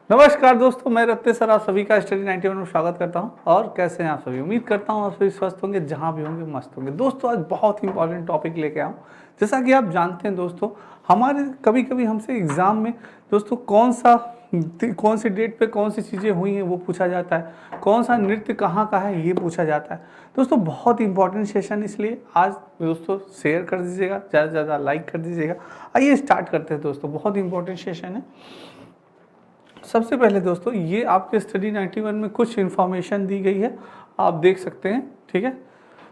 नमस्कार दोस्तों, मैं रत्ने सर आप सभी का स्टडी 91 में स्वागत करता हूं। और कैसे हैं आप सभी? उम्मीद करता हूं आप सभी स्वस्थ होंगे, जहां भी होंगे मस्त होंगे। दोस्तों आज बहुत ही इंपॉर्टेंट टॉपिक लेके आऊँ। जैसा कि आप जानते हैं दोस्तों, हमारे कभी कभी हमसे एग्ज़ाम में दोस्तों कौन सी डेट पे कौन सी चीज़ें हुई हैं वो पूछा जाता है, कौन सा नृत्य कहाँ का है ये पूछा जाता है। दोस्तों बहुत ही इंपॉर्टेंट सेशन, इसलिए आज दोस्तों शेयर कर दीजिएगा, ज़्यादा से ज़्यादा लाइक कर दीजिएगा। आइए स्टार्ट करते हैं दोस्तों, बहुत ही इंपॉर्टेंट सेशन है। सबसे पहले दोस्तों ये आपके स्टडी 91 में कुछ इन्फॉर्मेशन दी गई है, आप देख सकते हैं। ठीक है,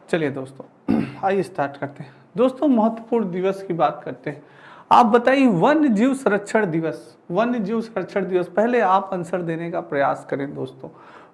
चलिए दोस्तों आइए स्टार्ट करते हैं। दोस्तों महत्वपूर्ण दिवस की बात करते हैं। आप बताइए वन्य जीव संरक्षण दिवस। वन्य जीव संरक्षण दिवस, पहले आप आंसर देने का प्रयास करें दोस्तों।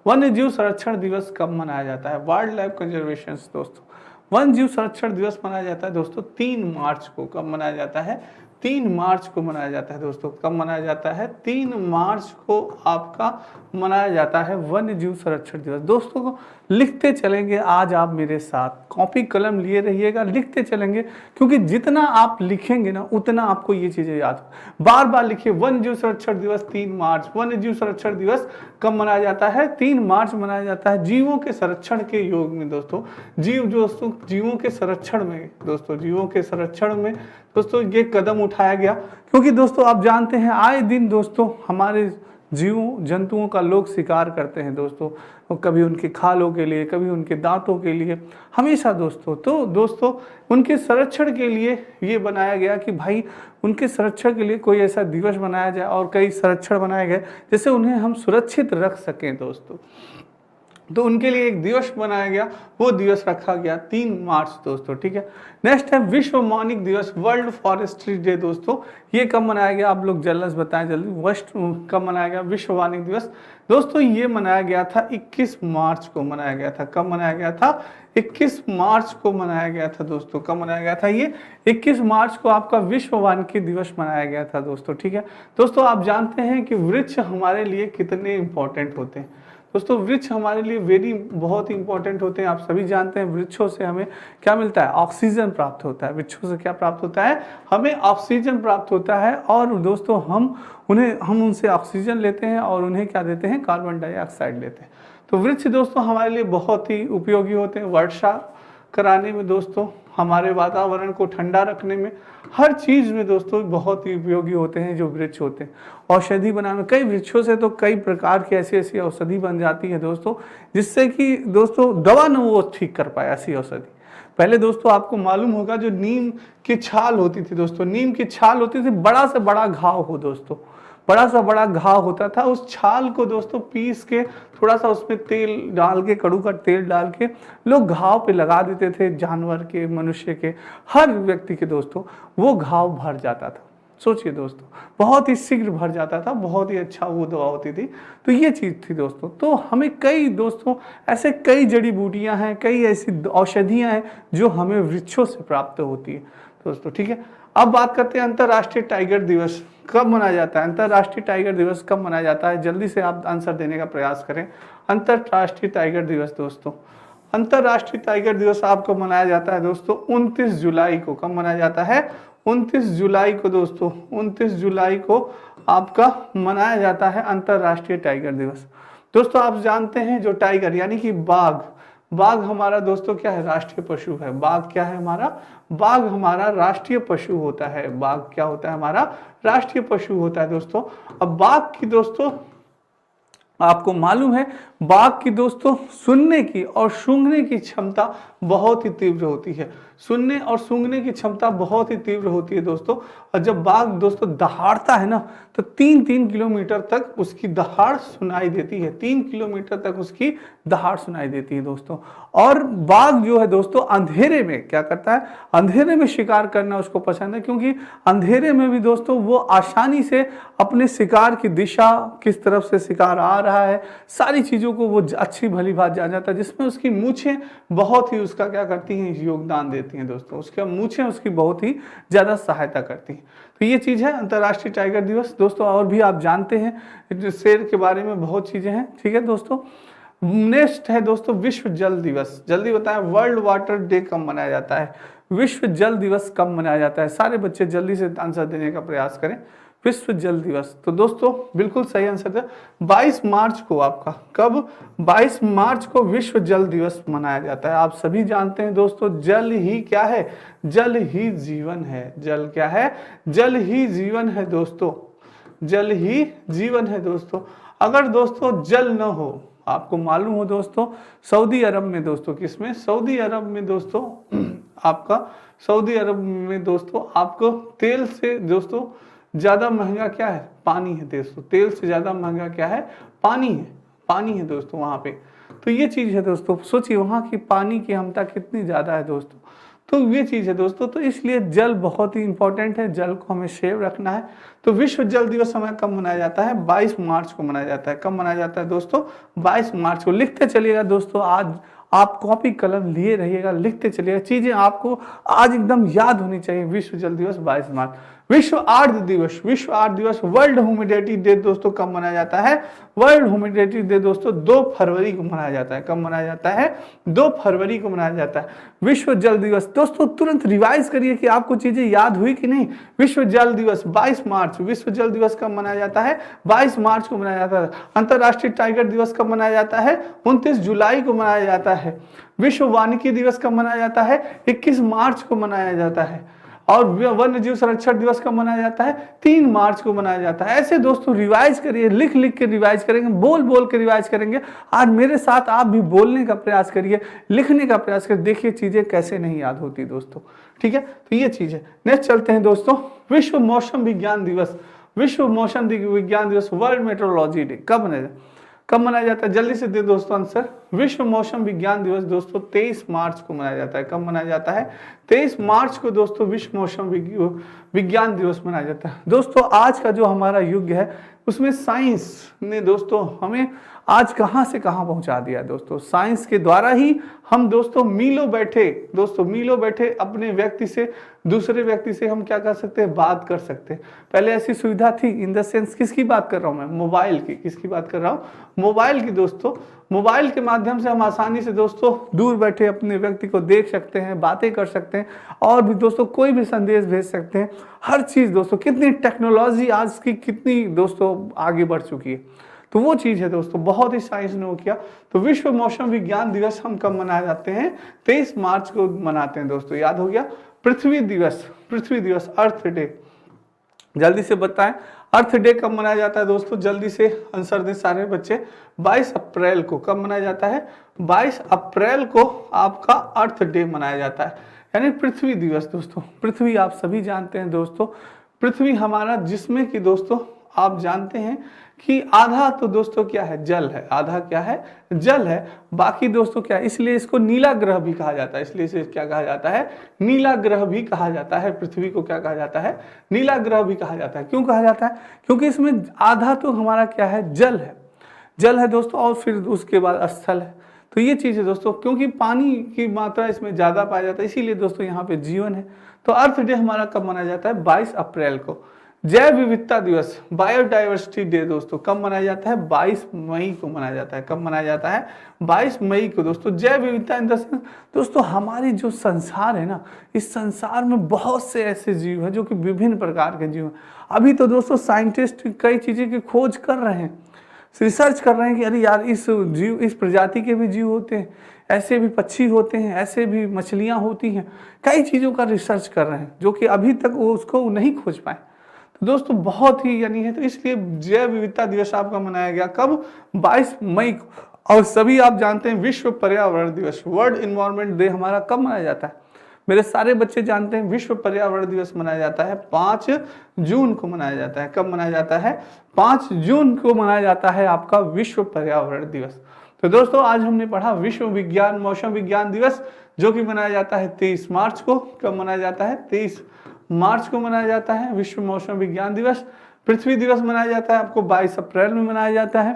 वन्य जीव संरक्षण दिवस कब मनाया जाता है? वाइल्ड लाइफ कंजर्वेशन दोस्तों, वन्य जीव संरक्षण दिवस मनाया जाता है दोस्तों 3 मार्च को। कब मनाया जाता है? 3 मार्च को मनाया जाता है दोस्तों। कब मनाया जाता है? 3 मार्च को आपका मनाया जाता है वन्य जीव संरक्षण दिवस। दोस्तों को लिखते चलेंगे, आज आप मेरे साथ कॉपी कलम लिए रहिएगा, लिखते चलेंगे, क्योंकि जितना आप लिखेंगे ना उतना आपको ये चीजें याद। बार बार लिखिए, वन्य जीव संरक्षण दिवस 3 मार्च। वन्य जीव संरक्षण दिवस कब मनाया जाता है? 3 मार्च मनाया जाता है। जीवों के संरक्षण के योग में दोस्तों, जीवों के संरक्षण में जीवों के संरक्षण में दोस्तों ये कदम उठाया गया, क्योंकि दोस्तों आप जानते हैं आए दिन दोस्तों हमारे जीवों जंतुओं का लोग शिकार करते हैं दोस्तों, कभी उनके खालों के लिए, कभी उनके दांतों के लिए, हमेशा दोस्तों। तो दोस्तों उनके संरक्षण के लिए ये बनाया गया कि भाई उनके संरक्षण के लिए कोई ऐसा दिवस बनाया जाए, और कई संरक्षण बनाए गए जिससे उन्हें हम सुरक्षित रख सकें दोस्तों। तो उनके लिए एक दिवस बनाया गया, वो दिवस रखा गया 3 मार्च दोस्तों। ठीक है, नेक्स्ट है विश्व मौनिक दिवस, वर्ल्ड फॉरेस्ट्री डे दोस्तों। ये कब मनाया गया? आप लोग जल्द बताएं जल्दी, कब मनाया गया विश्व वानिक दिवस? दोस्तों ये मनाया गया था 21 मार्च को मनाया गया था। कब मनाया गया था? 21 मार्च को मनाया गया था दोस्तों। कब मनाया गया था? ये 21 मार्च को आपका विश्व वानिकी दिवस मनाया गया था दोस्तों। ठीक है दोस्तों, आप जानते हैं कि वृक्ष हमारे लिए कितने इंपॉर्टेंट होते हैं दोस्तों। वृक्ष हमारे लिए बहुत ही इंपॉर्टेंट होते हैं। आप सभी जानते हैं वृक्षों से हमें क्या मिलता है? ऑक्सीजन प्राप्त होता है। वृक्षों से क्या प्राप्त होता है? हमें ऑक्सीजन प्राप्त होता है। और दोस्तों हम उनसे ऑक्सीजन लेते हैं और उन्हें क्या देते हैं? कार्बन डाइऑक्साइड लेते हैं। तो वृक्ष दोस्तों हमारे लिए बहुत ही उपयोगी होते हैं, वर्षा कराने में दोस्तों, हमारे वातावरण को ठंडा रखने में, हर चीज़ में दोस्तों बहुत ही उपयोगी होते हैं जो वृक्ष होते हैं। औषधि बनाने, कई वृक्षों से तो कई प्रकार की ऐसी ऐसी औषधि बन जाती है दोस्तों, जिससे कि दोस्तों दवा न वो ठीक कर पाए ऐसी औषधि। पहले दोस्तों आपको मालूम होगा जो नीम की छाल होती थी दोस्तों, नीम की छाल होती थी, बड़ा से बड़ा घाव हो दोस्तों, बड़ा सा बड़ा घाव होता था, उस छाल को दोस्तों पीस के थोड़ा सा उसमें तेल डाल के, कड़ू का तेल डाल के लोग घाव पे लगा देते थे। जानवर के, मनुष्य के, हर व्यक्ति के दोस्तों वो घाव भर जाता था। सोचिए दोस्तों, बहुत ही शीघ्र भर जाता था, बहुत ही अच्छा वो दवा होती थी। तो ये चीज़ थी दोस्तों। तो हमें कई दोस्तों ऐसे कई जड़ी बूटियां हैं, कई ऐसी औषधियां हैं जो हमें वृक्षों से प्राप्त होती है दोस्तों। ठीक है, अब बात करते हैं अंतर्राष्ट्रीय टाइगर दिवस कब मनाया जाता है? अंतर्राष्ट्रीय टाइगर दिवस कब मनाया जाता है? जल्दी से आप आंसर देने का प्रयास करें। अंतर्राष्ट्रीय टाइगर दिवस दोस्तों, अंतर्राष्ट्रीय टाइगर दिवस आपको मनाया जाता है दोस्तों 29 जुलाई को। कब मनाया जाता है? 29 जुलाई को दोस्तों, 29 जुलाई को आपका मनाया जाता है अंतर्राष्ट्रीय टाइगर दिवस। दोस्तों आप जानते हैं जो टाइगर यानी कि बाघ हमारा दोस्तों क्या है? राष्ट्रीय पशु है। बाघ क्या है हमारा? बाघ हमारा राष्ट्रीय पशु होता है। बाघ क्या होता है? हमारा राष्ट्रीय पशु होता है दोस्तों। अब बाघ की दोस्तों आपको मालूम है, बाघ की दोस्तों सुनने की और सूंघने की क्षमता बहुत ही तीव्र होती है। सुनने और सूंघने की क्षमता बहुत ही तीव्र होती है दोस्तों। और जब बाघ दोस्तों दहाड़ता है ना, तो 3-3 किलोमीटर तक उसकी दहाड़ सुनाई देती है। 3 किलोमीटर तक उसकी दहाड़ सुनाई देती है दोस्तों। और बाघ जो है दोस्तों अंधेरे में क्या करता है? अंधेरे में शिकार करना उसको पसंद है, क्योंकि अंधेरे में भी दोस्तों वो आसानी से अपने शिकार की दिशा, किस तरफ से शिकार आ रहा है, सारी चीज़ों को वो अच्छी भली बात जान जाता है। जिसमें उसकी मूछें बहुत ही उसका क्या करती हैं? योगदान देती हैं दोस्तों। उसकी मूछें उसकी बहुत ही ज़्यादा सहायता करती हैं। तो ये चीज़ है अंतर्राष्ट्रीय टाइगर दिवस दोस्तों। और भी आप जानते हैं शेर के बारे में बहुत चीज़ें हैं। ठीक है दोस्तों, नेक्स्ट है दोस्तों विश्व जल दिवस। जल्दी बताएं, वर्ल्ड वाटर डे कब मनाया जाता है? विश्व जल दिवस कब मनाया जाता है? सारे बच्चे जल्दी से आंसर देने का प्रयास करें। विश्व जल दिवस। तो दोस्तों बिल्कुल सही आंसर है 22 मार्च को आपका, कब 22 मार्च को विश्व जल दिवस मनाया जाता है। आप सभी जानते हैं दोस्तों जल ही क्या है, जल ही जीवन है। जल क्या है, जल ही जीवन है दोस्तों, जल ही जीवन है दोस्तों। अगर दोस्तों जल न हो, आपको मालूम हो दोस्तों सऊदी अरब में दोस्तों, किसमें, सऊदी अरब में दोस्तों आपका, सऊदी अरब में दोस्तों आपको तेल से दोस्तों ज्यादा महंगा क्या है, पानी है दोस्तों। तेल से ज्यादा महंगा क्या है, पानी है, पानी है दोस्तों वहां पे। तो ये चीज है दोस्तों, सोचिए वहां की पानी की क्षमता कितनी ज्यादा है दोस्तों। तो ये चीज है दोस्तों, तो इसलिए जल बहुत ही इंपॉर्टेंट है, जल को हमें सेव रखना है। तो विश्व जल दिवस हमें कब मनाया जाता है, 22 मार्च को मनाया जाता है। कब मनाया जाता है दोस्तों, 22 मार्च को। लिखते चलिएगा दोस्तों, आज आप कॉपी कलम लिए रहिएगा, लिखते चलिएगा, चीजें आपको आज एकदम याद होनी चाहिए। विश्व जल दिवस 22 मार्च। विश्व आर्द्र दिवस, विश्व आर्द्र दिवस, वर्ल्ड ह्यूमिडिटी डे दोस्तों कब मनाया जाता है, वर्ल्ड ह्यूमिडिटी डे दोस्तों 2 फरवरी को मनाया जाता है। कब मनाया जाता है, 2 फरवरी को मनाया जाता है विश्व जल दिवस। दोस्तों तुरंत रिवाइज करिए कि आपको चीजें याद हुई कि नहीं। विश्व जल दिवस 22 मार्च, विश्व जल दिवस कब मनाया जाता है, 22 मार्च को मनाया जाता है। अंतरराष्ट्रीय टाइगर दिवस कब मनाया जाता है, 29 जुलाई को मनाया जाता है। विश्व वानिकी दिवस कब मनाया जाता है, 21 मार्च को मनाया जाता है। और वन्य जीव संरक्षण दिवस कब मनाया जाता है, 3 मार्च को मनाया जाता है। ऐसे दोस्तों रिवाइज करिए, लिख लिख के रिवाइज करेंगे, बोल बोल के रिवाइज करेंगे। आज मेरे साथ आप भी बोलने का प्रयास करिए, लिखने का प्रयास करिए, देखिए चीजें कैसे नहीं याद होती दोस्तों। ठीक है, तो ये चीज है। नेक्स्ट चलते हैं दोस्तों, विश्व मौसम विज्ञान दिवस। विश्व मौसम विज्ञान दिवस, वर्ल्ड मेट्रोलॉजी डे कब मनाया जाता है, जल्दी से दे दोस्तों आंसर। विश्व मौसम विज्ञान दिवस दोस्तों 23 मार्च को मनाया जाता है। कब मनाया जाता है, 23 मार्च को दोस्तों विश्व मौसम विज्ञान दिवस मनाया जाता है। दोस्तों आज का जो हमारा युग है उसमें साइंस ने दोस्तों हमें आज कहां से कहां पहुंचा दिया दोस्तों। साइंस के द्वारा ही हम दोस्तों मीलों बैठे अपने व्यक्ति से दूसरे व्यक्ति से हम क्या कर सकते हैं, बात कर सकते हैं। पहले ऐसी सुविधा थी, इन द सेंस किसकी बात कर रहा हूं मैं, मोबाइल की। किसकी बात कर रहा हूं, मोबाइल की दोस्तों। मोबाइल के माध्यम से हम आसानी से दोस्तों दूर बैठे अपने व्यक्ति को देख सकते हैं, बातें कर सकते हैं, और भी दोस्तों कोई भी संदेश भेज सकते हैं। हर चीज दोस्तों, कितनी टेक्नोलॉजी आज की कितनी दोस्तों आगे बढ़ चुकी है। तो वो चीज है दोस्तों, बहुत ही साइंस ने वो किया। तो विश्व मौसम विज्ञान दिवस हम कब मनाए जाते हैं, 23 मार्च को मनाते हैं दोस्तों, याद हो गया। पृथ्वी दिवस अर्थ डे, जल्दी से बताएं अर्थ डे कब मनाया जाता है दोस्तों, जल्दी से आंसर दें सारे बच्चे। 22 अप्रैल को कब मनाया जाता है, 22 अप्रैल को आपका अर्थ डे मनाया जाता है, यानी पृथ्वी दिवस दोस्तों। पृथ्वी आप सभी जानते हैं दोस्तों, पृथ्वी हमारा जिसमें कि दोस्तों आप जानते हैं कि आधा तो दोस्तों क्या है, जल है। आधा क्या है, जल है। बाकी दोस्तों क्या है, इसलिए इसको नीला ग्रह भी कहा जाता है। इसलिए इसे क्या कहा जाता है, नीला ग्रह भी कहा जाता है। पृथ्वी को क्या कहा जाता है, नीला ग्रह भी कहा जाता है। क्यों कहा जाता है, क्योंकि इसमें आधा तो हमारा क्या है, जल है दोस्तों, और फिर उसके बाद स्थल है। तो ये चीज है दोस्तों, क्योंकि पानी की मात्रा इसमें ज्यादा पाया जाता है, इसीलिए दोस्तों यहाँ पे जीवन है। तो अर्थ डे हमारा कब मनाया जाता है, 22 अप्रैल को। जैव विविधता दिवस, बायोडाइवर्सिटी डे दोस्तों कब मनाया जाता है, 22 मई को मनाया जाता है। कब मनाया जाता है, 22 मई को दोस्तों। जैव विविधता इन द सेंस दोस्तों हमारी जो संसार है ना, इस संसार में बहुत से ऐसे जीव हैं जो कि विभिन्न प्रकार के जीव हैं। अभी तो दोस्तों साइंटिस्ट कई चीजें की खोज कर रहे हैं, रिसर्च कर रहे हैं कि अरे यार इस प्रजाति के भी जीव होते हैं, ऐसे भी पक्षी होते हैं, ऐसे भी मछलियां होती हैं। कई चीजों का रिसर्च कर रहे हैं जो कि अभी तक वो उसको नहीं खोज पाए। तो दोस्तों बहुत ही यानी है, तो इसलिए जैव विविधता दिवस आपका मनाया गया कब, 22 मई को। और सभी आप जानते हैं विश्व पर्यावरण दिवस, वर्ल्ड इन्वायरमेंट डे हमारा कब मनाया जाता है, मेरे सारे बच्चे जानते हैं विश्व पर्यावरण दिवस मनाया जाता है 5 जून को मनाया जाता है। कब मनाया जाता है, 5 जून को मनाया जाता है आपका विश्व पर्यावरण दिवस। तो दोस्तों आज हमने पढ़ा विश्व विज्ञान मौसम विज्ञान दिवस, जो कि मनाया जाता है 23 मार्च को। कब मनाया जाता है, 23 मार्च को मनाया जाता है विश्व मौसम विज्ञान दिवस। पृथ्वी दिवस मनाया जाता है आपको 22 अप्रैल में मनाया जाता है।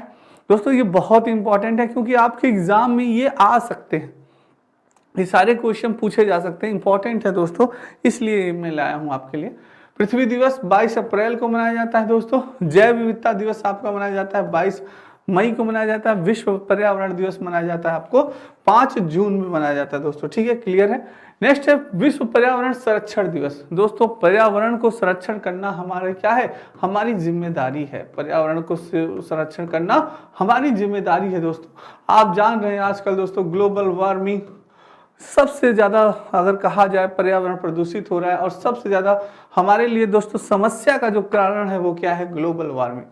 दोस्तों ये बहुत इंपॉर्टेंट है, क्योंकि आपके एग्जाम में ये आ सकते हैं, ये सारे क्वेश्चन पूछे जा सकते हैं, इंपॉर्टेंट है दोस्तों, इसलिए मैं लाया हूं आपके लिए। पृथ्वी दिवस 22 अप्रैल को मनाया जाता है दोस्तों। जैव विविधता दिवस आपका मनाया जाता है 22 मई को मनाया जाता है। विश्व पर्यावरण दिवस मनाया जाता है आपको 5 जून में मनाया जाता है दोस्तों, ठीक है, क्लियर है। नेक्स्ट है विश्व पर्यावरण संरक्षण दिवस। दोस्तों पर्यावरण को संरक्षण करना हमारे क्या है, हमारी जिम्मेदारी है। पर्यावरण को संरक्षण करना हमारी जिम्मेदारी है दोस्तों। आप जान रहे हैं आजकल दोस्तों ग्लोबल वार्मिंग सबसे ज़्यादा अगर कहा जाए पर्यावरण प्रदूषित हो रहा है, और सबसे ज़्यादा हमारे लिए दोस्तों समस्या का जो कारण है वो क्या है, ग्लोबल वार्मिंग।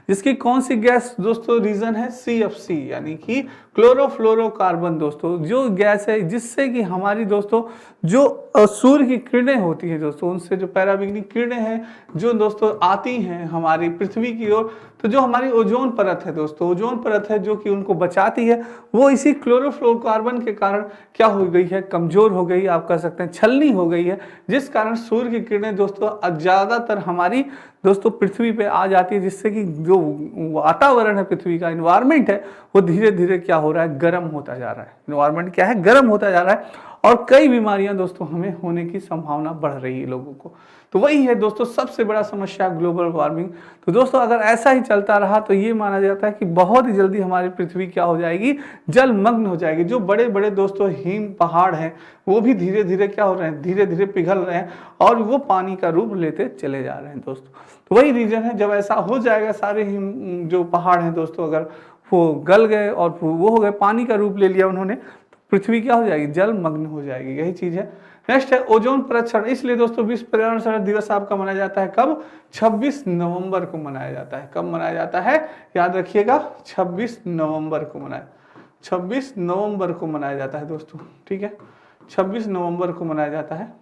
जिसकी कौन सी गैस दोस्तों रीजन है, CFC यानी कि क्लोरोफ्लोरोकार्बन दोस्तों, जो गैस है जिससे कि हमारी दोस्तों जो सूर्य की किरणें होती है दोस्तों, उनसे जो पैराबैंगनी किरणें हैं जो दोस्तों आती हैं हमारी पृथ्वी की ओर, तो जो हमारी ओजोन परत है दोस्तों, ओजोन परत है जो कि उनको बचाती है, वो इसी क्लोरोफ्लोरोकार्बन के कारण क्या हो गई है, कमजोर हो गई, आप कह सकते हैं छलनी हो गई है, जिस कारण सूर्य की किरणें दोस्तों ज़्यादातर हमारी दोस्तों पृथ्वी पे आ जाती है, जिससे कि जो वातावरण है पृथ्वी का इन्वायरमेंट है वो धीरे धीरे क्या हो रहा है, गर्म होता जा रहा है। इन्वायरमेंट क्या है, गर्म होता जा रहा है, और कई बीमारियां दोस्तों हमें होने की संभावना बढ़ रही है लोगों को। तो वही है दोस्तों सबसे बड़ा समस्या ग्लोबल वार्मिंग। तो दोस्तों अगर ऐसा ही चलता रहा तो ये माना जाता है कि बहुत ही जल्दी हमारी पृथ्वी क्या हो जाएगी, जलमग्न हो जाएगी। जो बड़े बड़े दोस्तों हिम पहाड़ हैं वो भी धीरे धीरे क्या हो रहे हैं, धीरे धीरे पिघल रहे हैं और वो पानी का रूप लेते चले जा रहे हैं दोस्तों। तो वही रीजन है, जब ऐसा हो जाएगा सारे हिम जो पहाड़ हैं दोस्तों अगर वो गल गए और वो हो गए, पानी का रूप ले लिया उन्होंने, पृथ्वी क्या हो जाएगी, जलमग्न हो जाएगी। यही चीज है। नेक्स्ट है ओजोन परत क्षरण। इसलिए दोस्तों विश्व पर्यावरण संरक्षण दिवस आपका मनाया जाता है कब, 26 नवंबर को मनाया जाता है। कब मनाया जाता है, याद रखिएगा 26 नवंबर को मनाया, 26 नवंबर को मनाया जाता है दोस्तों, ठीक है, 26 नवंबर को मनाया जाता है।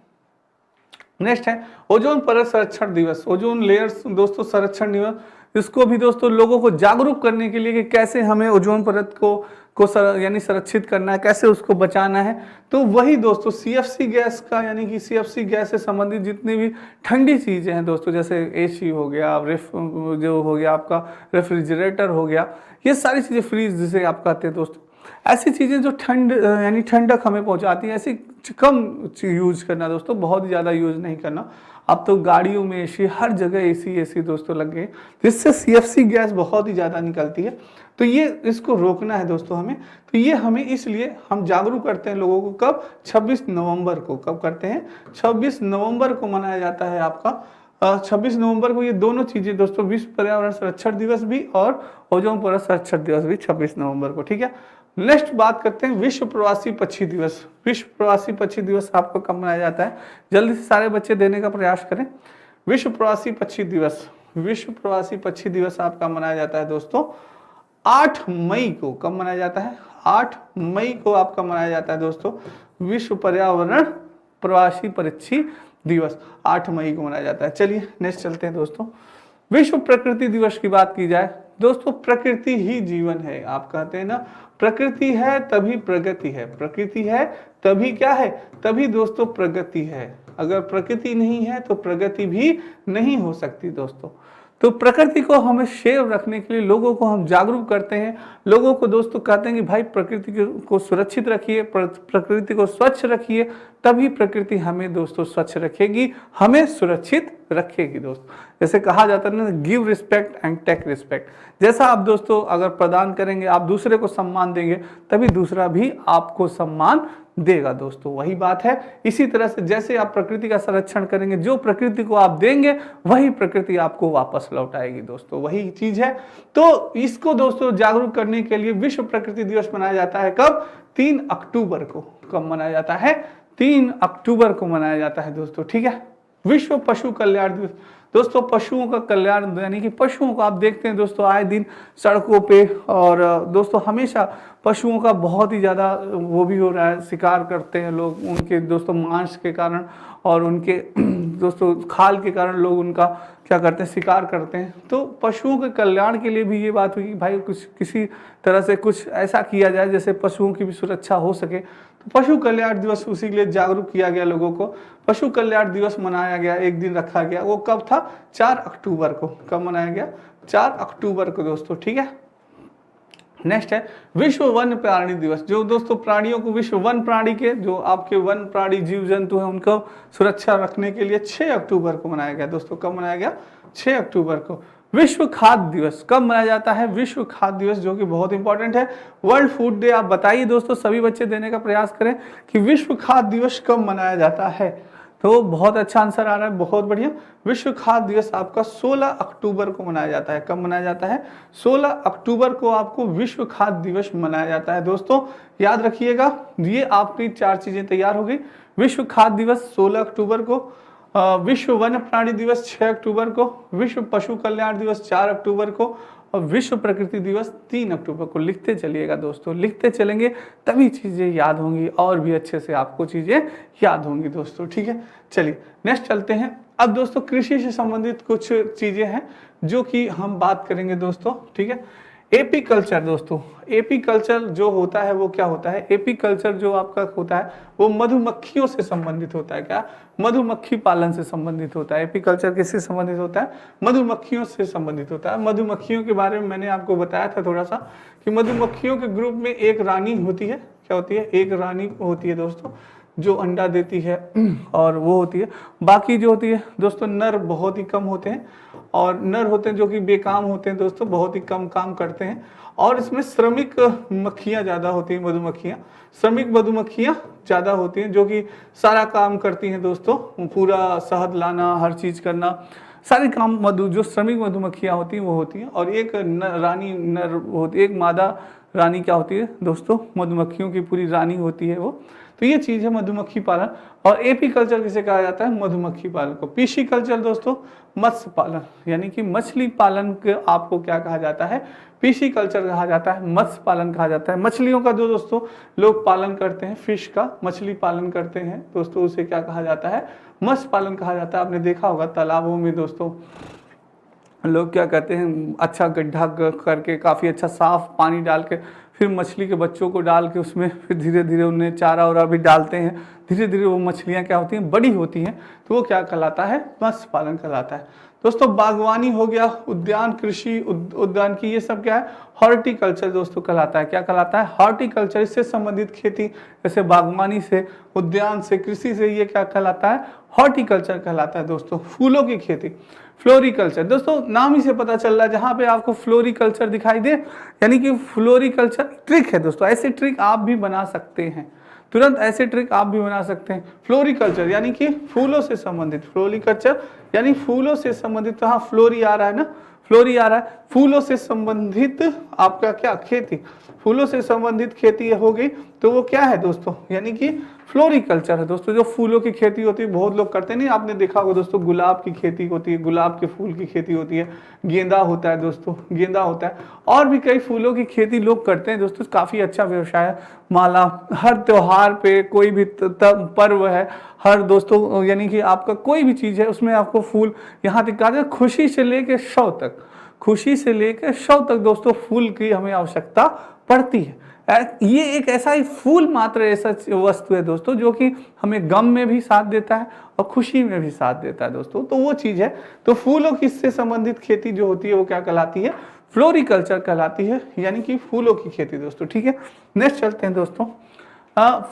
नेक्स्ट है ओजोन परत संरक्षण दिवस, ओजोन लेयर्स दोस्तों संरक्षण दिवस। इसको भी दोस्तों लोगों को जागरूक करने के लिए कि कैसे हमें ओजोन परत को यानी संरक्षित करना है, कैसे उसको बचाना है। तो वही दोस्तों CFC गैस का, यानी कि CFC गैस से संबंधित जितनी भी ठंडी चीज़ें हैं दोस्तों, जैसे AC हो गया, जो हो गया आपका रेफ्रिजरेटर हो गया, ये सारी चीज़ें, फ्रीज जिसे आप कहते हैं दोस्तों, ऐसी चीज़ें जो ठंड यानी ठंडक हमें पहुंचाती हैं, ऐसी कम यूज करना दोस्तों, बहुत ही ज़्यादा यूज नहीं करना। अब तो गाड़ियों में AC, हर जगह AC दोस्तों लग गए, जिससे CFC गैस बहुत ही ज़्यादा निकलती है। तो ये इसको रोकना है दोस्तों हमें। तो ये हमें इसलिए हम जागरूक करते हैं लोगों को, कब, 26 नवंबर को। कब करते हैं, 26 नवंबर को मनाया जाता है आपका 26 नवंबर को। ये दोनों चीज़ें दोस्तों, विश्व पर्यावरण संरक्षण दिवस भी और ओजोन परत संरक्षण दिवस भी 26 नवंबर को, ठीक है। नेक्स्ट बात करते हैं विश्व प्रवासी पक्षी दिवस। विश्व प्रवासी पक्षी दिवस आपको कब मनाया जाता है, जल्दी से सारे बच्चे देने का प्रयास करें। विश्व प्रवासी पक्षी दिवस, विश्व प्रवासी पक्षी दिवस आपका मनाया जाता है दोस्तों 8 मई को। कब मनाया जाता है, 8 मई को आपका मनाया जाता है दोस्तों विश्व पर्यावरण प्रवासी पक्षी दिवस, 8 मई को मनाया जाता है। चलिए नेक्स्ट चलते हैं दोस्तों। विश्व प्रकृति दिवस की बात की जाए दोस्तों, प्रकृति ही जीवन है। आप कहते हैं ना, प्रकृति है तभी प्रगति है, प्रकृति है तभी क्या है, तभी दोस्तों प्रगति है। अगर प्रकृति नहीं है तो प्रगति भी नहीं हो सकती दोस्तों। तो प्रकृति को हमें सेव रखने के लिए लोगों को हम जागरूक करते हैं, लोगों को दोस्तों कहते हैं कि भाई प्रकृति को सुरक्षित रखिए, प्रकृति को स्वच्छ रखिए, तभी प्रकृति हमें दोस्तों स्वच्छ रखेगी, हमें सुरक्षित रखेगी दोस्तों। जैसे कहा जाता है ना, give respect and take respect. जैसा आप दोस्तों अगर प्रदान करेंगे, आप दूसरे को सम्मान देंगे, तभी दूसरा भी आपको सम्मान देगा दोस्तों। वही बात है। इसी तरह से जैसे आप प्रकृति का संरक्षण करेंगे, जो प्रकृति को आप देंगे वही प्रकृति आपको वापस लौटाएगी दोस्तों, वही चीज है। तो इसको दोस्तों जागरूक करने के लिए विश्व प्रकृति दिवस मनाया जाता है कब, 3 अक्टूबर को। कब मनाया जाता है, 3 अक्टूबर को मनाया जाता है दोस्तों, ठीक है। विश्व पशु कल्याण दिवस दोस्तों, पशुओं का कल्याण, यानी कि पशुओं को आप देखते हैं दोस्तों आए दिन सड़कों पे, और दोस्तों हमेशा पशुओं का बहुत ही ज़्यादा वो भी हो रहा है, शिकार करते हैं लोग उनके दोस्तों मांस के कारण और उनके दोस्तों खाल के कारण लोग उनका क्या करते हैं, शिकार करते हैं। तो पशुओं के कल्याण के लिए भी ये बात हुई कि भाई कुछ किसी तरह से कुछ ऐसा किया जाए जैसे पशुओं की भी सुरक्षा हो सके। तो पशु कल्याण दिवस उसी के लिए जागरूक किया गया लोगों को, पशु कल्याण दिवस मनाया गया, एक दिन रखा गया। वो कब था, 4 अक्टूबर को। कब मनाया गया, 4 अक्टूबर को दोस्तों, ठीक है। नेक्स्ट है विश्व वन्य प्राणी दिवस, जो दोस्तों प्राणियों को, विश्व वन प्राणी के जो आपके वन प्राणी जीव जंतु हैं उनको सुरक्षा रखने के लिए 6 अक्टूबर को मनाया गया दोस्तों। कब मनाया गया, 6 अक्टूबर को। विश्व खाद्य दिवस कब मनाया जाता है? विश्व खाद्य दिवस, जो कि बहुत इंपॉर्टेंट है। वर्ल्ड फूड डे आप बताइए दोस्तों, सभी बच्चे देने का प्रयास करें कि विश्व खाद्य दिवस कब मनाया जाता है। तो बहुत अच्छा आंसर आ रहा है, बहुत बढ़िया। विश्व खाद्य दिवस आपका 16 अक्टूबर को मनाया जाता है। कब मनाया जाता है? 16 अक्टूबर को आपको विश्व खाद्य दिवस मनाया जाता है। दोस्तों याद रखिएगा, ये आपकी 4 चीजें तैयार हो गई। विश्व खाद्य दिवस 16 अक्टूबर को, विश्व वन्य प्राणी दिवस 6 अक्टूबर को, विश्व पशु कल्याण दिवस 4 अक्टूबर को और विश्व प्रकृति दिवस 3 अक्टूबर को। लिखते चलिएगा दोस्तों, लिखते चलेंगे तभी चीजें याद होंगी और भी अच्छे से आपको चीजें याद होंगी दोस्तों। ठीक है, चलिए नेक्स्ट चलते हैं। अब दोस्तों कृषि से संबंधित कुछ चीजें हैं जो कि हम बात करेंगे दोस्तों। ठीक है, एपी कल्चर दोस्तों, एपी कल्चर जो होता है वो क्या होता है? एपी कल्चर जो आपका होता है वो मधुमक्खियों से संबंधित होता है। क्या? मधुमक्खी पालन से संबंधित होता है। एपी कल्चर किससे संबंधित होता है? मधुमक्खियों से संबंधित होता है। मधुमक्खियों के बारे में मैंने आपको बताया था थोड़ा सा कि मधुमक्खियों के ग्रुप में एक रानी होती है। क्या होती है? एक रानी होती है दोस्तों, जो अंडा देती है और वो होती है। बाकी जो होती है दोस्तों, नर बहुत ही कम होते हैं और नर होते हैं जो कि बेकाम होते हैं दोस्तों, बहुत ही कम काम करते हैं। और इसमें श्रमिक मक्खियाँ ज़्यादा होती हैं, मधुमक्खियाँ, श्रमिक मधुमक्खियाँ ज़्यादा होती हैं जो कि सारा काम करती हैं दोस्तों, पूरा शहद लाना, हर चीज़ करना, सारे काम जो श्रमिक मधुमक्खियाँ होती हैं वो होती हैं। और एक रानी नर होती है, एक मादा रानी क्या होती है दोस्तों? मधुमक्खियों की पूरी रानी होती है वो। तो ये चीज़ है मधुमक्खी पालन। और एपी कल्चर किसे कहा जाता है? मधुमक्खी पालन को। पीसी कल्चर दोस्तों मत्स्य पालन, यानी कि मछली पालन के आपको क्या कहा जाता है? पीसी कल्चर कहा जाता है, मत्स्य पालन कहा जाता है। मछलियों का जो दोस्तों लोग पालन करते हैं, फिश का मछली पालन करते हैं दोस्तों, उसे क्या कहा जाता है? मत्स्य पालन कहा जाता है। आपने देखा होगा तालाबों में दोस्तों लोग क्या करते हैं, अच्छा गड्ढा करके काफ़ी अच्छा साफ पानी डाल के फिर मछली के बच्चों को डाल के उसमें फिर धीरे धीरे उन्हें चारा वारा भी डालते हैं। धीरे धीरे वो मछलियाँ क्या होती हैं? बड़ी होती हैं। तो वो क्या कहलाता है? मत्स्य पालन कहलाता है दोस्तों। बागवानी हो गया, उद्यान कृषि उद्यान की, ये सब क्या है? हॉर्टिकल्चर दोस्तों कहलाता है। क्या कहलाता है? हॉर्टिकल्चर। इससे संबंधित खेती, जैसे बागवानी से, उद्यान से, कृषि से, ये क्या कहलाता है? हॉर्टिकल्चर कहलाता है दोस्तों। फूलों की खेती, फ्लोरिकल्चर दोस्तों, नाम ही से पता चल रहा है, जहाँ पे आपको फ्लोरिकल्चर दिखाई दे, यानी कि फ्लोरिकल्चर ट्रिक है दोस्तों। ऐसे ट्रिक आप भी बना सकते हैं, तुरंत ऐसे ट्रिक आप भी बना सकते हैं। फ्लोरिकल्चर यानी कि फूलों से संबंधित, फ्लोरिकल्चर यानी फूलों से संबंधित। तो हाँ, फ्लोरी आ रहा है ना, फ्लोरी आ रहा है। फूलों से संबंधित आपका क्या? खेती। फूलों से संबंधित खेती हो गई तो वो क्या है दोस्तों? यानी कि फ्लोरिकल्चर है दोस्तों। जो फूलों की खेती होती है, बहुत लोग करते नहीं, आपने देखा होगा दोस्तों, गुलाब की खेती होती है, गुलाब के फूल की खेती होती है, गेंदा होता है दोस्तों, गेंदा होता है, और भी कई फूलों की खेती लोग करते हैं दोस्तों। काफ़ी अच्छा व्यवसाय है। माला, हर त्योहार पे, कोई भी पर्व है, हर दोस्तों यानी कि आपका कोई भी चीज़ है उसमें आपको फूल, यहाँ तक कहा जाए खुशी से लेकर शव तक, खुशी से लेकर शव तक दोस्तों फूल की हमें आवश्यकता पड़ती है। ये एक ऐसा ही फूल मात्र ऐसा वस्तु है दोस्तों जो कि हमें गम में भी साथ देता है और खुशी में भी साथ देता है दोस्तों। तो वो चीज़ है। तो फूलों की से संबंधित खेती जो होती है वो क्या कहलाती है? फ्लोरिकल्चर कहलाती है, यानी कि फूलों की खेती दोस्तों। ठीक है, नेक्स्ट चलते हैं दोस्तों।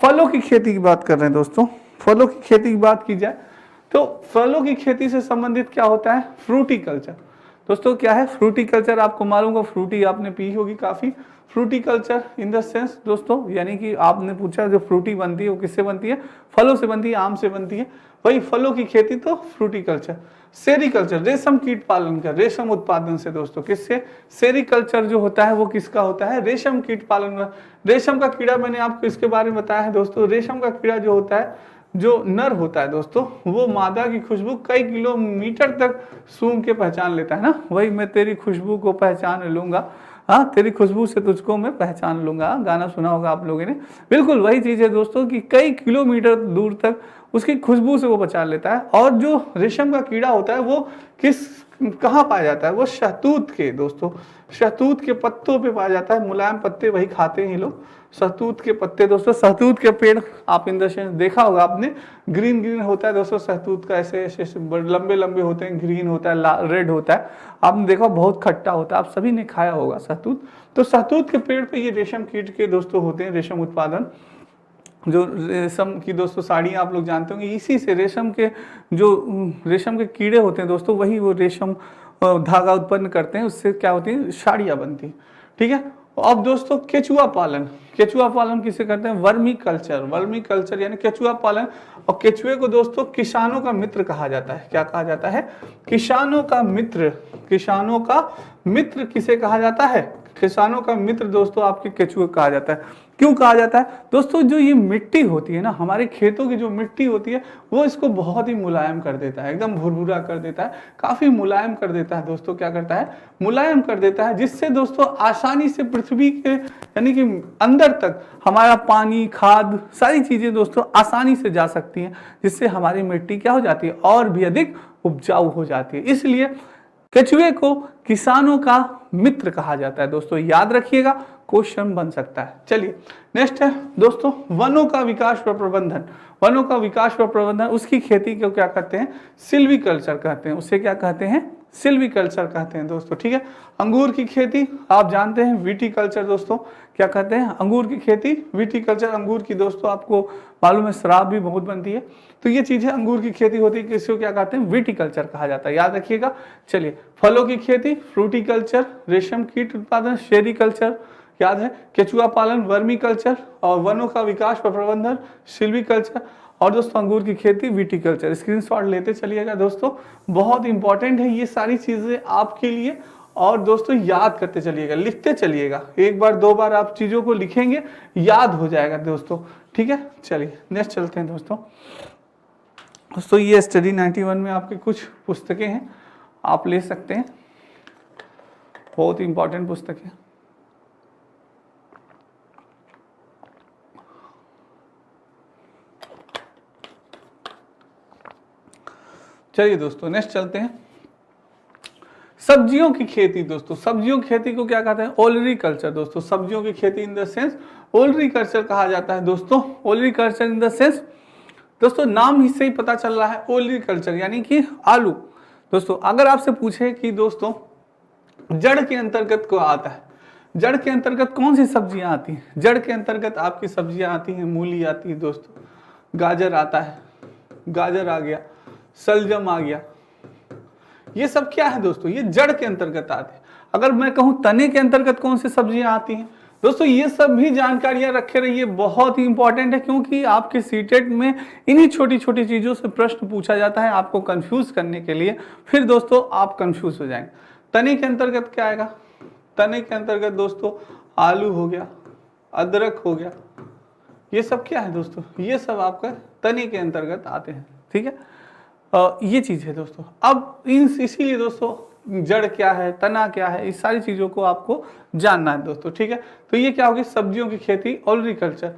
फलों की खेती की बात कर रहे हैं दोस्तों। फलों की खेती की बात की जाए तो फलों की खेती से संबंधित क्या होता है? फ्रूटिकल्चर दोस्तों। क्या है फ्रूटिकल्चर? आपको मालूम होगा, फ्रूटी आपने पी होगी काफ़ी। फ्रूटिकल्चर इन द सेंस दोस्तों, यानी कि आपने पूछा जो फ्रूटी बनती है वो किससे बनती है? फलों से बनती है, आम से बनती है। वही फलों की खेती तो फ्रूटिकल्चर। सेरिकल्चर, रेशम कीट पालन का, रेशम उत्पादन से दोस्तों। किससे? सेरिकल्चर जो होता है वो किसका होता है? रेशम कीट पालन का। रेशम का कीड़ा मैंने आपको इसके बारे में बताया है दोस्तों। रेशम का कीड़ा जो होता है, जो नर होता है दोस्तों, वो मादा की खुशबू कई किलोमीटर तक सूंघ के पहचान लेता है ना। वही मैं तेरी खुशबू को पहचान लूंगा, हाँ तेरी खुशबू से तुझको मैं पहचान लूंगा, गाना सुना होगा आप लोगों ने। बिल्कुल वही चीज़ है दोस्तों कि कई किलोमीटर दूर तक उसकी खुशबू से वो पहचान लेता है। और जो रेशम का कीड़ा होता है वो कहाँ पाया जाता है? वो शहतूत के दोस्तों, शहतूत के पत्तों पे पाया जाता है। मुलायम पत्ते वही खाते हैं लोग, शहतूत के पत्ते दोस्तों। शहतूत के पेड़ आप इन दशा देखा होगा आपने, ग्रीन ग्रीन होता है दोस्तों शहतूत का, ऐसे ऐसे लंबे लंबे होते हैं, ग्रीन होता है, रेड होता है। आपने देखा बहुत खट्टा होता है, आप सभी ने खाया होगा शहतूत। तो शहतूत के पेड़ पे ये रेशम कीट के दोस्तों होते हैं, रेशम उत्पादन। जो रेशम की दोस्तों साड़ियाँ आप लोग जानते होंगे, इसी से रेशम के जो रेशम के कीड़े होते हैं दोस्तों, वही वो रेशम धागा उत्पन्न करते हैं, उससे क्या होती है, साड़ियाँ बनती हैं। ठीक है। अब दोस्तों केचुआ पालन, केचुआ पालन किसे करते हैं, वर्मी कल्चर, वर्मी कल्चर यानी केचुआ पालन। और केचुए को दोस्तों किसानों का मित्र कहा जाता है। क्या कहा जाता है, किसानों का मित्र। किसानों का मित्र किसे कहा जाता है, किसानों का मित्र दोस्तों आपके केचुए कहा जाता है। क्यों कहा जाता है दोस्तों, जो ये मिट्टी होती है ना, हमारे खेतों की जो मिट्टी होती है वो इसको बहुत ही मुलायम कर देता है, एकदम भुरभुरा कर देता है, काफी मुलायम कर देता है दोस्तों। क्या करता है, मुलायम कर देता है, जिससे दोस्तों आसानी से पृथ्वी के यानी कि अंदर तक हमारा पानी, खाद, सारी चीजें दोस्तों आसानी से जा सकती हैं, जिससे हमारी मिट्टी क्या हो जाती है, और भी अधिक उपजाऊ हो जाती है। इसलिए केचुए को किसानों का मित्र कहा जाता है दोस्तों, याद रखिएगा, क्वेश्चन बन सकता है। चलिए नेक्स्ट है दोस्तों वनों का विकास व प्रबंधन। वनों का विकास व प्रबंधन, उसकी खेती को क्या कहते हैं, सिल्वीकल्चर कहते हैं। उसे क्या कहते हैं, सिल्वीकल्चर कहते हैं दोस्तों। ठीक है। अंगूर की खेती आप जानते हैं, विटीकल्चर दोस्तों। क्या कहते हैं, अंगूर की खेती, विटीकल्चर। अंगूर की दोस्तों आपको मालूम है शराब भी बहुत बनती है, तो ये चीजें अंगूर की खेती होती है, किसी को क्या कहते हैं, विटीकल्चर कहा जाता है, याद रखिएगा। चलिए फलों की खेती, फ्रूटिकल्चर। रेशम कीट उत्पादन, सेरीकल्चर, याद है। केचुआ पालन, वर्मी कल्चर। और वनों का विकास व प्रबंधन, सिल्वीकल्चर। और दोस्तों अंगूर की खेती, विटीकल्चर। स्क्रीनशॉट लेते चलिएगा दोस्तों, बहुत इंपॉर्टेंट है ये सारी चीजें आपके लिए। और दोस्तों याद करते चलिएगा, लिखते चलिएगा, एक बार दो बार आप चीजों को लिखेंगे, याद हो जाएगा दोस्तों। ठीक है। चलिए नेक्स्ट चलते हैं दोस्तों। दोस्तों ये स्टडी 91 में आपके कुछ पुस्तकें हैं, आप ले सकते हैं, बहुत इंपॉर्टेंट पुस्तक है। चलिए दोस्तों नेक्स्ट चलते हैं। सब्जियों की खेती दोस्तों, सब्जियों की खेती को क्या कहते हैं, ओलरीकल्चर दोस्तों। सब्जियों की खेती इन द सेंस ओलरीकल्चर कहा जाता है दोस्तों। ओलरीकल्चर इन द सेंस दोस्तों नाम ही से ही पता चल रहा है, ओलरीकल्चर यानी कि आलू। दोस्तों अगर आपसे पूछे कि दोस्तों जड़ के अंतर्गत को आता है, जड़ के अंतर्गत कौन सी सब्जियां आती हैं, जड़ के अंतर्गत आपकी सब्जियां आती हैं, मूली आती है दोस्तों, गाजर आता है, गाजर आ गया, सलजम आ गया, ये सब क्या है दोस्तों, ये जड़ के अंतर्गत आते हैं। अगर मैं कहूं तने के अंतर्गत कौन सी सब्जियां आती हैं दोस्तों, ये सब भी जानकारियां रखे रहिए, बहुत ही इंपॉर्टेंट है, क्योंकि आपके सीटेट में इन्हीं छोटी छोटी चीजों से प्रश्न पूछा जाता है आपको कंफ्यूज करने के लिए, फिर दोस्तों आप कंफ्यूज हो जाएंगे। तने के अंतर्गत क्या आएगा, तने के अंतर्गत दोस्तों आलू हो गया, अदरक हो गया, ये सब क्या है दोस्तों, ये सब आपका तने के अंतर्गत आते हैं। ठीक है, ये चीज है दोस्तों। अब इसीलिए दोस्तों जड़ क्या है, तना क्या है, इस सारी चीजों को आपको जानना है दोस्तों। ठीक है, तो ये क्या होगी, सब्जियों की खेती, ओलरीकल्चर।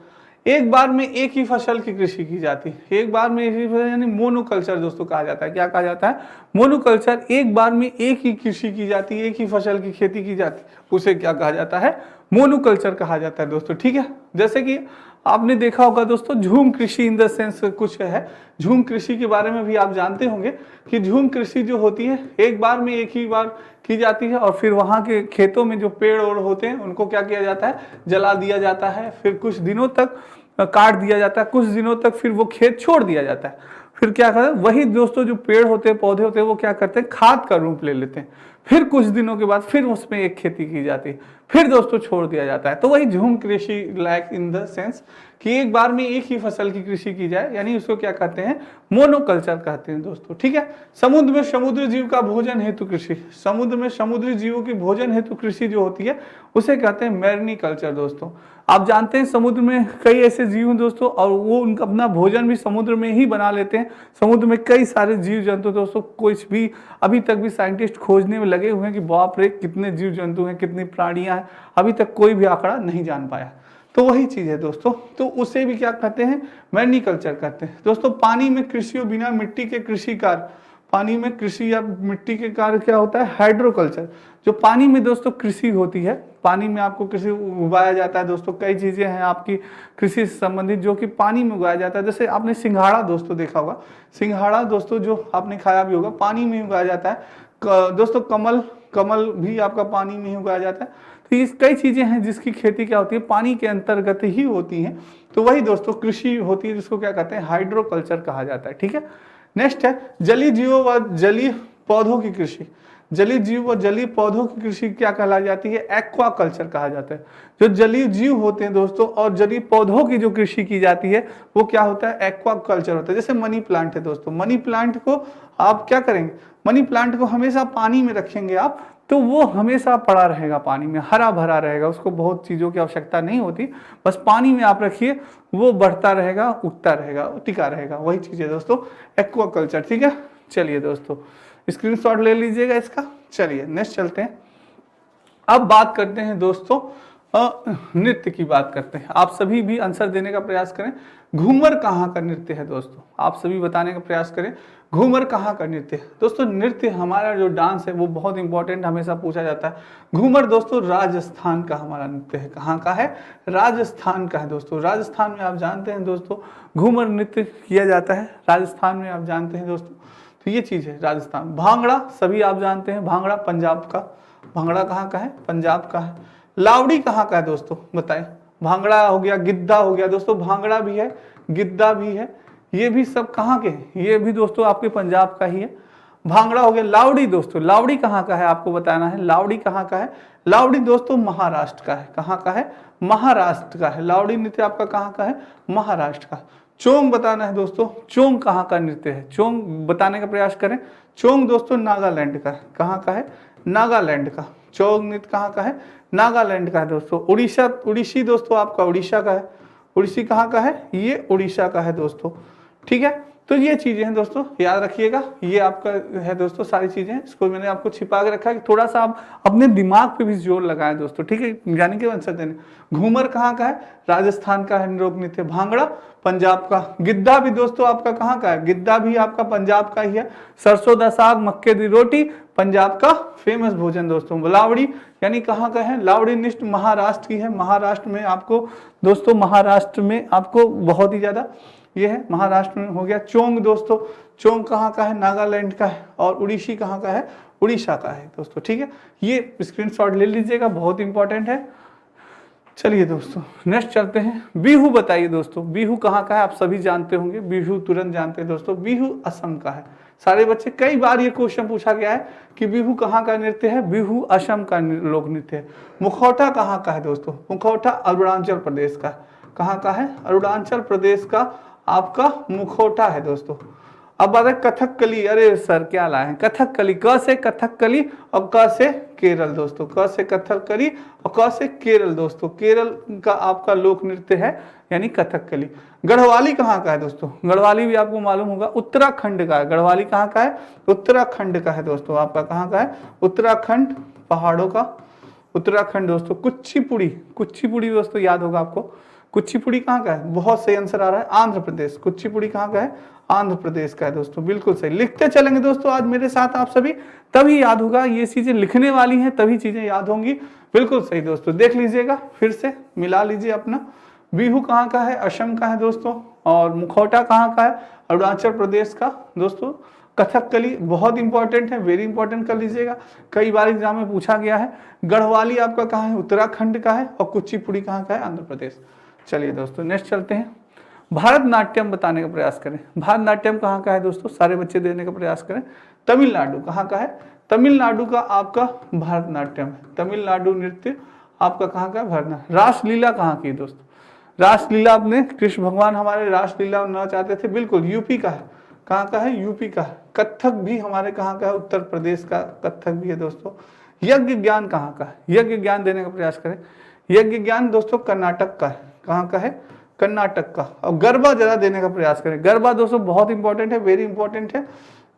एक बार में एक ही फसल की कृषि की जाती है, एक बार में एक ही फसल यानी मोनोकल्चर दोस्तों कहा जाता है। क्या कहा जाता है, मोनोकल्चर। एक बार में एक ही कृषि की जाती है, एक ही फसल की खेती की जाती है, उसे क्या कहा जाता है, मोनोकल्चर कहा जाता है दोस्तों। ठीक है, जैसे कि आपने देखा होगा दोस्तों झूम कृषि इन द सेंस कुछ है, झूम कृषि के बारे में भी आप जानते होंगे कि झूम कृषि जो होती है एक बार में एक ही बार की जाती है, और फिर वहां के खेतों में जो पेड़ ओड़ होते हैं उनको क्या किया जाता है, जला दिया जाता है, फिर कुछ दिनों तक काट दिया जाता है, कुछ दिनों तक फिर वो खेत छोड़ दिया जाता है, फिर क्या करते हैं वही दोस्तों जो पेड़ होते हैं, पौधे होते हैं, वो क्या करते हैं, खाद का रूप ले लेते हैं, फिर कुछ दिनों के बाद फिर उसमें एक खेती की जाती है, फिर दोस्तों छोड़ दिया जाता है। तो वही झूम कृषि लाइक इन द सेंस कि एक बार में एक ही फसल की कृषि की जाए, यानी उसको क्या कहते हैं, मोनोकल्चर कहते हैं दोस्तों। ठीक है, समुद्र में समुद्री जीव का भोजन हेतु कृषि, समुद्र में समुद्री जीवों की भोजन हेतु कृषि जो होती है उसे कहते हैं मैरिनिकल्चर दोस्तों। आप जानते हैं समुद्र में कई ऐसे जीव हैं दोस्तों, और वो उनका अपना भोजन भी समुद्र में ही बना लेते हैं। समुद्र में कई सारे जीव जंतु दोस्तों, कुछ भी अभी तक भी साइंटिस्ट खोजने में लगे हुए हैं कि बाप रे कितने जीव जंतु हैं, कितनी प्राणियां हैं, अभी तक कोई भी आंकड़ा नहीं जान पाया। तो वही चीज है दोस्तों, तो उसे भी क्या कहते हैं, मैरिनिकल्चर कहते हैं दोस्तों। पानी में कृषि और बिना मिट्टी के कृषि कार्य, पानी में कृषि या मिट्टी के कार्य क्या होता है, हाइड्रोकल्चर। जो पानी में दोस्तों कृषि होती है, पानी में आपको कृषि उगाया जाता है दोस्तों, कई चीजें हैं आपकी कृषि से संबंधित जो कि पानी में उगाया जाता है। जैसे आपने सिंघाड़ा दोस्तों देखा होगा, सिंघाड़ा दोस्तों जो आपने खाया भी होगा, पानी में उगाया जाता है दोस्तों। कमल भी आपका पानी में ही उगाया जाता है। तो ये कई चीजें हैं जिसकी खेती क्या होती है, पानी के अंतर्गत ही होती हैं। तो वही दोस्तों कृषि होती है, जिसको क्या कहते हैं, हाइड्रोकल्चर कहा जाता है। ठीक है, नेक्स्ट है जलीय जीवों व जलीय पौधों की कृषि। जलीय जीव और जलीय पौधों की कृषि क्या कहलाई जाती है? एक्वा कल्चर कहा जाता है। जो जलीय जीव होते हैं दोस्तों और जलीय पौधों की जो कृषि की जाती है वो क्या होता है? एक्वा कल्चर होता है। जैसे मनी प्लांट है दोस्तों, मनी प्लांट को आप क्या करेंगे? मनी प्लांट को हमेशा पानी में रखेंगे आप, तो वो हमेशा पड़ा रहेगा, पानी में हरा भरा रहेगा, उसको बहुत चीज़ों की आवश्यकता नहीं होती, बस पानी में आप रखिए, वो बढ़ता रहेगा, उगता रहेगा, टिका रहेगा। वही चीज़ है दोस्तों एक्वा कल्चर। ठीक है, चलिए दोस्तों स्क्रीनशॉट ले लीजिएगा इसका। चलिए नेक्स्ट चलते हैं। अब बात करते हैं दोस्तों नृत्य की बात करते हैं। आप सभी भी आंसर देने का प्रयास करें। घूमर कहाँ का नृत्य है दोस्तों? आप सभी बताने का प्रयास करें घूमर कहाँ का नृत्य है। दोस्तों नृत्य हमारा जो डांस है वो बहुत इंपॉर्टेंट हमेशा पूछा जाता है। घूमर दोस्तों राजस्थान का हमारा नृत्य है। कहाँ का है? राजस्थान का है दोस्तों। राजस्थान में आप जानते हैं दोस्तों घूमर नृत्य किया जाता है, राजस्थान में आप जानते हैं दोस्तों। तो ये चीज़ है राजस्थान। भांगड़ा सभी आप जानते हैं, भांगड़ा पंजाब का। भांगड़ा कहाँ का है? पंजाब का है। लावड़ी कहाँ का है दोस्तों बताएं? भांगड़ा हो गया, गिद्धा हो गया दोस्तों, भांगड़ा भी है, गिद्धा भी है, ये भी सब कहाँ के हैं? ये भी दोस्तों आपके पंजाब का ही है। भांगड़ा हो गया। लावड़ी दोस्तों, लावड़ी कहाँ का है आपको बताना है। लावड़ी कहाँ का है? लावड़ी दोस्तों महाराष्ट्र का है। कहाँ का है? महाराष्ट्र का है। लावड़ी नृत्य आपका कहाँ का है? महाराष्ट्र का। चोंग बताना है दोस्तों, चोंग कहाँ का नृत्य है? चोंग बताने का प्रयास करें। चोंग दोस्तों नागालैंड का है। कहाँ का है? नागालैंड का। चोंग नृत्य कहाँ का है? नागालैंड का है दोस्तों। उड़ीसा, उड़ीसी दोस्तों आपका उड़ीसा का है। उड़ीसी कहाँ का है? ये उड़ीसा का है दोस्तों। ठीक है, तो ये चीजें हैं दोस्तों, याद रखिएगा। ये आपका है दोस्तों सारी चीजें, इसको मैंने आपको छिपा के रखा है कि थोड़ा सा आप अपने दिमाग पे भी जोर लगाएं दोस्तों। ठीक है, यानी कि आंसर देने। घूमर कहाँ का है? राजस्थान का है लोक नृत्य। भांगड़ा पंजाब का। गिद्धा भी दोस्तों आपका कहाँ का है? गिद्धा भी आपका पंजाब का ही है। सरसों दा साग मक्के दी रोटी पंजाब का फेमस भोजन दोस्तों। लावड़ी यानी कहाँ का है? लावड़ी नृत्य महाराष्ट्र की है। महाराष्ट्र में आपको दोस्तों, महाराष्ट्र में आपको बहुत ही ज्यादा ये है, महाराष्ट्र में हो गया। चोंग दोस्तों, चोंग कहाँ का है? नागालैंड का है। और उड़ीसी कहाँ का है? उड़ीसा का है दोस्तों। ठीक है, ये स्क्रीनशॉट ले लीजिएगा, बहुत इंपॉर्टेंट है। चलिए दोस्तों नेक्स्ट चलते हैं। बिहू बताइए दोस्तों, बिहू कहाँ का है? आप सभी जानते होंगे, बिहू तुरंत जानते हैं दोस्तों। बिहू असम का है। सारे बच्चे, कई बार ये क्वेश्चन पूछा गया है कि बिहू कहाँ का नृत्य है? बिहू असम का लोक नृत्य है। मुखौटा कहाँ का है दोस्तों? मुखौटा अरुणाचल प्रदेश का। कहाँ का है? अरुणाचल प्रदेश का आपका मुखौटा है दोस्तों। अब बात है कथकली। अरे सर क्या लाए हैं? कथकली, क से कथकली और क से केरल दोस्तों। क से कथकली और क से केरल दोस्तों। केरल का आपका लोक नृत्य है यानी कथकली। गढ़वाली कहाँ का है दोस्तों? गढ़वाली भी आपको मालूम होगा, उत्तराखंड का है। गढ़वाली कहाँ का है? उत्तराखंड का है दोस्तों। आपका कहाँ का है? उत्तराखंड, पहाड़ों का उत्तराखंड दोस्तों। कुचिपुड़ी, कुचिपुड़ी दोस्तों याद होगा आपको। कुचिपुड़ी कहाँ का है? बहुत सही आंसर आ रहा है, आंध्र प्रदेश। कुचिपुड़ी कहाँ का है? आंध्र प्रदेश का है दोस्तों। बिल्कुल सही। लिखते चलेंगे दोस्तों आज मेरे साथ आप सभी, तभी याद होगा। ये चीजें लिखने वाली हैं तभी चीजें याद होंगी। बिल्कुल सही दोस्तों, देख लीजिएगा, फिर से मिला लीजिए अपना। बिहू कहाँ का है? असम का है दोस्तों। और मुखौटा कहाँ का है? अरुणाचल प्रदेश का दोस्तों। कथकली बहुत इंपॉर्टेंट है, वेरी इंपॉर्टेंट कर लीजिएगा, कई बार एग्जाम में पूछा गया है। गढ़वाली आपका कहाँ है? उत्तराखंड का है। और कुचिपुड़ी कहाँ का है? आंध्र प्रदेश। चलिए दोस्तों नेक्स्ट चलते हैं। भारतनाट्यम बताने का प्रयास करें। भारतनाट्यम कहाँ का है दोस्तों? सारे बच्चे देने का प्रयास करें। तमिलनाडु कहाँ का है? तमिलनाडु का आपका भारतनाट्यम है। तमिलनाडु नृत्य आपका कहाँ का है? भारतनाट्यम। रासलीला कहाँ की है दोस्तों? रासलीला अपने कृष्ण भगवान हमारे रासलीला होना चाहते थे, बिल्कुल यूपी का है। कहाँ का है? यूपी का है। कथक भी हमारे कहाँ का है? उत्तर प्रदेश का कथक भी है दोस्तों। यज्ञ ज्ञान कहाँ का है? यज्ञ ज्ञान देने का प्रयास करें। यज्ञ ज्ञान दोस्तों कर्नाटक का है। कहाँ का है? कर्नाटक का। और गरबा जरा देने का प्रयास करें। गरबा दोस्तों बहुत इंपॉर्टेंट है, वेरी इंपॉर्टेंट है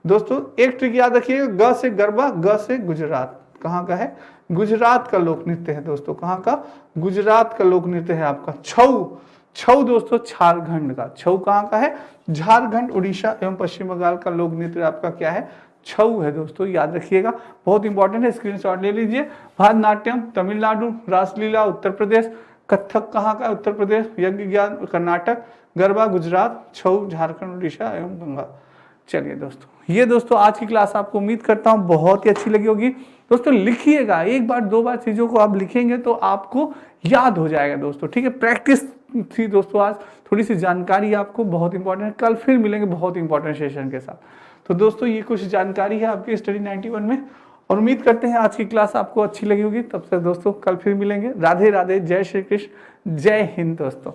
दोस्तों। एक ट्रिक याद रखिएगा, ग से गरबा, ग से गुजरात। कहाँ का है? गुजरात का लोक नृत्य है दोस्तों। कहाँ का? गुजरात का लोक नृत्य है आपका। छऊ, छऊ दोस्तों झारखंड का। छऊ कहाँ का है? झारखंड, उड़ीसा एवं पश्चिम बंगाल का लोक नृत्य आपका क्या है? छऊ है दोस्तों, याद रखिएगा, बहुत इंपॉर्टेंट है, स्क्रीनशॉट ले लीजिए। भारतनाट्यम तमिलनाडु, रासलीला उत्तर प्रदेश, कथक कहाँ का? उत्तर प्रदेश, यज्ञ ज्ञान कर्नाटक, गरबा गुजरात, छऊ झारखंड, उड़ीसा एवं बंगाल। चलिए दोस्तों, ये दोस्तों आज की क्लास आपको उम्मीद करता हूँ बहुत ही अच्छी लगी होगी। दोस्तों लिखिएगा, एक बार दो बार चीज़ों को आप लिखेंगे तो आपको याद हो जाएगा दोस्तों। ठीक है, प्रैक्टिस थी दोस्तों आज, थोड़ी सी जानकारी आपको बहुत इंपॉर्टेंट। कल फिर मिलेंगे बहुत इंपॉर्टेंट सेशन के साथ। तो दोस्तों ये कुछ जानकारी है आपकी स्टडी 91 में, और उम्मीद करते हैं आज की क्लास आपको अच्छी लगी होगी। तब तक दोस्तों कल फिर मिलेंगे। राधे राधे, जय श्री कृष्ण, जय हिंद दोस्तों।